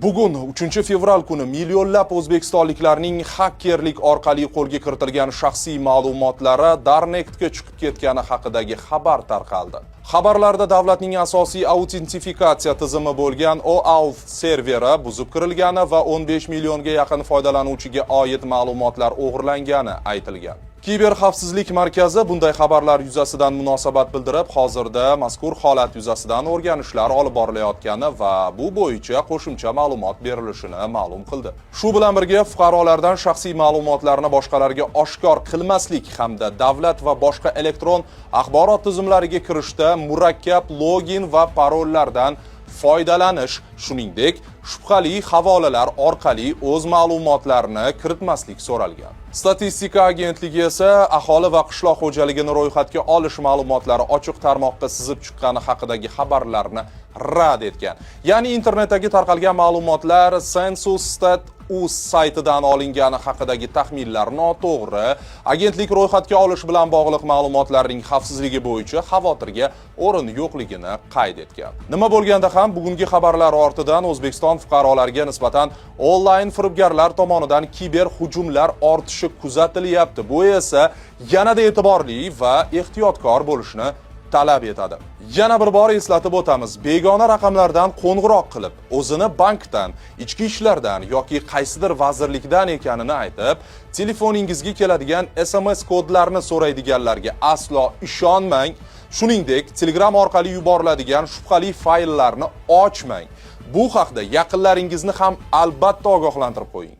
Bugun 3-fevral kuni millionlab o'zbekistonliklarning hakkerlik orqali qo'lga kiritilgan shaxsiy ma'lumotlari Darknetga chiqib ketgani haqidagi xabar tarqaldi. Xabarlarda davlatning asosiy autentifikatsiya tizimi bo'lgan OAuth serveri buzib kirilgani va 15 millionga yaqin foydalanuvchiga oid ma'lumotlar o'g'irlangani aytilgan. Kiberxavfsizlik markazi bunday xabarlar yuzasidan munosabat bildirib, hozirda mazkur holat yuzasidan o'rganishlar olib borilayotgani va bu bo'yicha qo'shimcha ma'lumot berilishini ma'lum qildi. Shu bilan birga fuqarolardan shaxsiy ma'lumotlarni boshqalarga oshkor qilmaslik hamda davlat va boshqa elektron axborot tizimlariga kirishda murakkab login va parollardan foydalanish, shuningdek, shubhali havolalar orqali o'z ma'lumotlarini kiritmaslik so'ralgan. Statistika agentligi esa aholi va qishloq xo'jaligini ro'yxatga olish ma'lumotlari ochiq tarmoqqa sizib chiqqani haqidagi xabarlarni rad etgan. Ya'ni internetdagi tarqalgan ma'lumotlar Census.uz saytidan olingani haqidagi taxminlar noto'g'ri, agentlik ro'yxatga olish bilan bog'liq ma'lumotlarning xavfsizligi bo'yicha xavotirga o'rin yo'qligini qayd etgan. Nima bo'lganda ham bugungi xabarlar ortidan O'zbekiston fuqarolariga nisbatan onlayn firibgarlar tomonidan kiber hujumlar ortishi kuzatilyapti. Bu esa yanada e'tiborli va ehtiyotkor bo'lishni talab etadi. Yana bir bor eslatib o'tamiz. Begona raqamlardan qo'ng'iroq qilib, o'zini bankdan, ichki ishlardan yoki qaysidir vazirlikdan ekanini aytib, telefoningizga keladigan SMS kodlarni so'raydiganlarga aslo ishonmang. Shuningdek, Telegram orqali yuboriladigan shubhali fayllarni ochmang. Bu haqda yaqinlaringizni ham albatta ogohlantirib qo'ying.